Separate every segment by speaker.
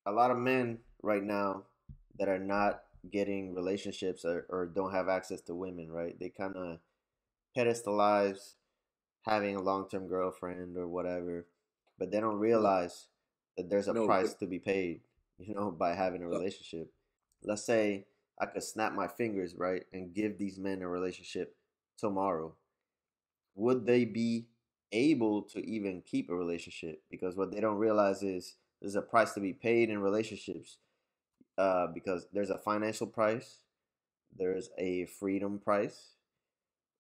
Speaker 1: a lot of men right now that are not getting relationships or don't have access to women, right? They kind of pedestalize having a long-term girlfriend or whatever, but they don't
Speaker 2: No,
Speaker 1: realize that there's a
Speaker 2: no,
Speaker 1: price to be paid, by having a
Speaker 2: uh,
Speaker 1: relationship. Let's say I could snap my fingers, right, and give these men a relationship tomorrow. Would they be able to even keep a relationship? Because what they don't realize is there's a price to be paid in relationships. Because there's a financial price, there's a freedom price,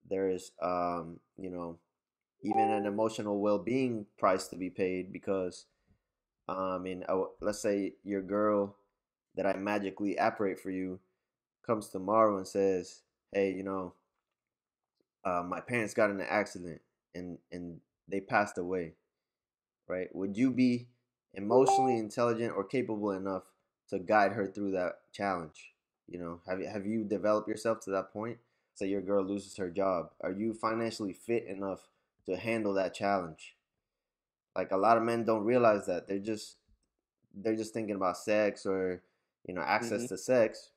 Speaker 1: there is even an emotional well-being price to be paid. Because let's say your girl that I magically apparate for you comes tomorrow and says, hey, my parents got in an accident and they passed away, right? Would you be emotionally intelligent or capable enough to guide her through that challenge? Have you developed yourself to that point? Say your girl loses her job, are you financially fit enough to handle that challenge? Like, a lot of men don't realize that they're just thinking about sex, or access
Speaker 2: hmm
Speaker 1: to sex,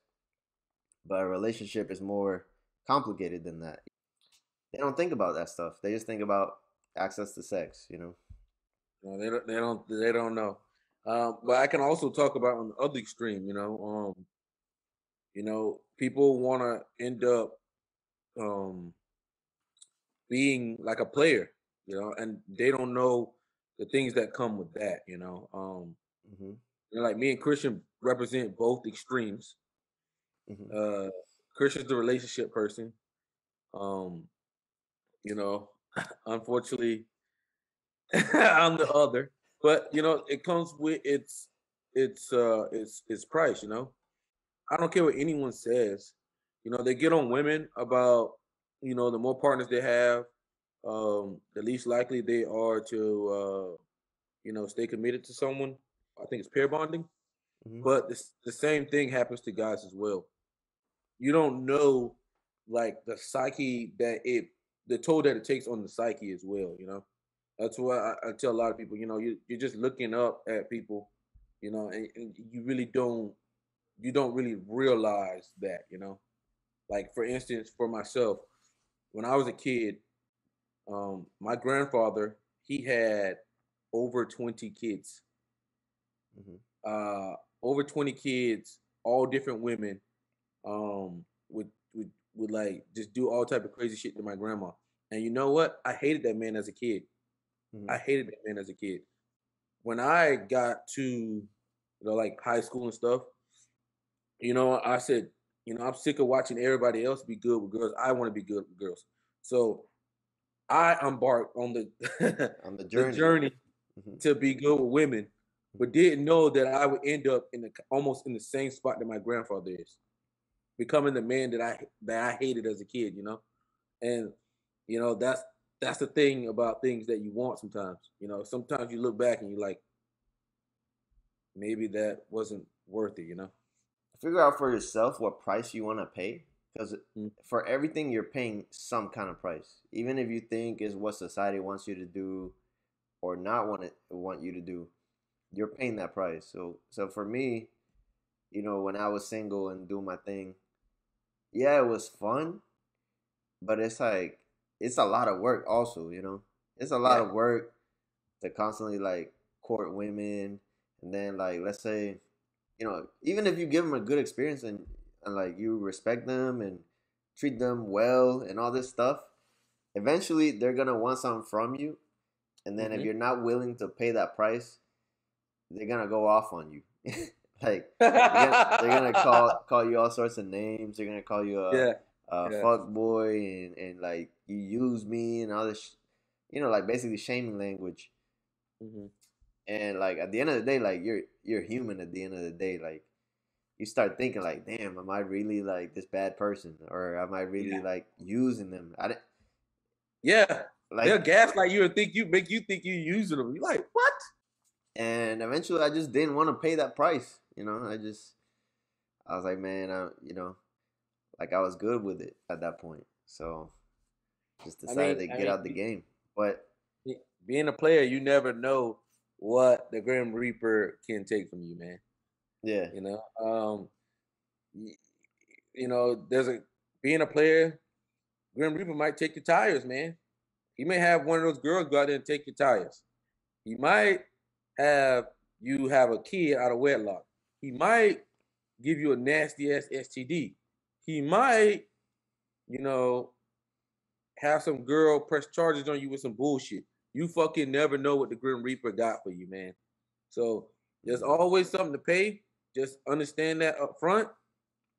Speaker 1: but a relationship is more complicated than that. They don't think about that stuff. They just think about access to sex.
Speaker 2: no, they don't know. But I can also talk about on the other extreme. People want to end up um, being like a player, and they don't know the things that come with that.
Speaker 1: Hmm.
Speaker 2: Like me and Christian represent both extremes.
Speaker 1: Hmm.
Speaker 2: Uh, Christian's the relationship person. Um, you know, unfortunately, I'm the other. But it comes with its price. I don't care what anyone says. They get on women about the more partners they have, the least likely they are to stay committed to someone. I think it's pair bonding,
Speaker 1: Hmm.
Speaker 2: but the same thing happens to guys as well. You don't know like the psyche the toll that it takes on the psyche as well. That's why I tell a lot of people, you're just looking up at people, and you don't really realize that. Like for instance, for myself, when I was a kid, my grandfather he had over 20 kids,
Speaker 1: Hmm.
Speaker 2: uh, over 20 kids, all different women, would like just do all type of crazy shit to my grandma. And you know what? I hated that man as a kid.
Speaker 1: Hmm.
Speaker 2: I hated that man as a kid. When I got to like high school and stuff, I said, I'm sick of watching everybody else be good with girls. I want to be good with girls. So I embarked on the
Speaker 1: On the
Speaker 2: the
Speaker 1: journey.
Speaker 2: journey
Speaker 1: Hmm.
Speaker 2: to be good with women, but
Speaker 1: Hmm.
Speaker 2: didn't know that I would end up almost in the same spot that my grandfather is, becoming the man that I hated as a kid. And that's the thing about things that you want sometimes. Sometimes you look back and you're like, maybe that wasn't worth it.
Speaker 1: Figure out for yourself what price you want to pay, because
Speaker 2: Mm.
Speaker 1: for everything you're paying some kind of price, even if you think is what society wants you to do or not want you to do, you're paying that price. So for me, when I was single and doing my thing, yeah, it was fun, but it's like it's a lot of work also. It's a lot
Speaker 2: Yeah.
Speaker 1: of work to constantly like court women, and then like, let's say, even if you give them a good experience, and like you respect them and treat them well and all this stuff, eventually they're gonna want something from you. And then if
Speaker 2: hmm
Speaker 1: you're not willing to pay that price, they're gonna go off on you. Like, they're gonna call you all sorts of names. They're gonna call you a,
Speaker 2: yeah.
Speaker 1: a
Speaker 2: Yeah.
Speaker 1: fuck boy, and like, you use me and all this, like basically shaming language.
Speaker 2: hmm
Speaker 1: And like, at the end of the day, like, you're human. At the end of the day, like, you start thinking like, damn, am I really like this bad person, or am I really
Speaker 2: Yeah.
Speaker 1: like using them? I didn't
Speaker 2: Yeah. They'll
Speaker 1: like.
Speaker 2: gaslight you and make you think you're using them. You're like, what?
Speaker 1: And eventually, I just didn't want to pay that price. I was like, man, like, I was good with it at that point. So just
Speaker 2: I
Speaker 1: decided
Speaker 2: mean,
Speaker 1: to
Speaker 2: I
Speaker 1: get
Speaker 2: mean,
Speaker 1: out the game. But
Speaker 2: being a player, you never know what the Grim Reaper can take from you, man.
Speaker 1: Yeah.
Speaker 2: You know, y- there's a being a player. Grim Reaper might take your tires, man. He may have one of those girls go out there and take your tires. He might have you have a kid out of wedlock. He might give you a nasty ass STD. He might, you know, have some girl press charges on you with some bullshit. You fucking never know what the Grim Reaper got for you, man. So there's
Speaker 1: Mm.
Speaker 2: always something to pay. Just understand that up front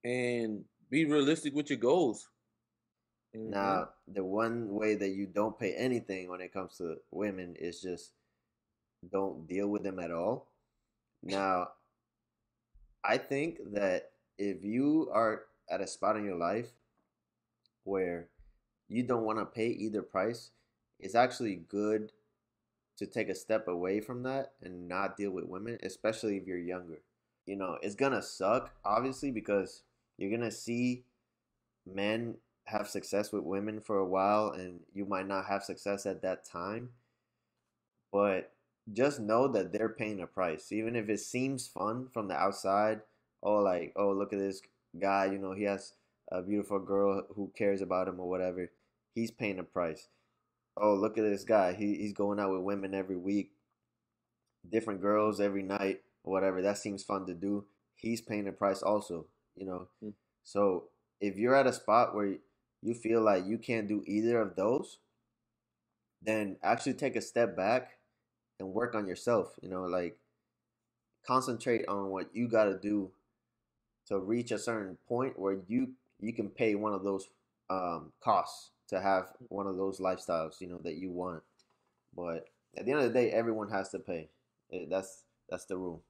Speaker 2: and be realistic with your goals. Hmm.
Speaker 1: Now, the one way that you don't pay anything when it comes to women is just don't deal with them at all. Now, I think that if you are at a spot in your life where you don't want to pay either price, it's actually good to take a step away from that and not deal with women, especially if you're younger. It's gonna suck, obviously, because you're gonna see men have success with women for a while and you might not have success at that time. But just know that they're paying a price. Even if it seems fun from the outside, oh, like, oh, look at this guy, he has a beautiful girl who cares about him or whatever. He's paying a price. Oh, look at this guy. He's going out with women every week, different girls every night, or whatever. That seems fun to do. He's paying a price also, you know. So if you're at a spot where you feel like you can't do either of those, then actually take a step back and work on yourself. Like concentrate on what you got to do to reach a certain point where you can pay one of those costs to have one of those lifestyles, that you want. But at the end of the day, everyone has to pay. That's the rule.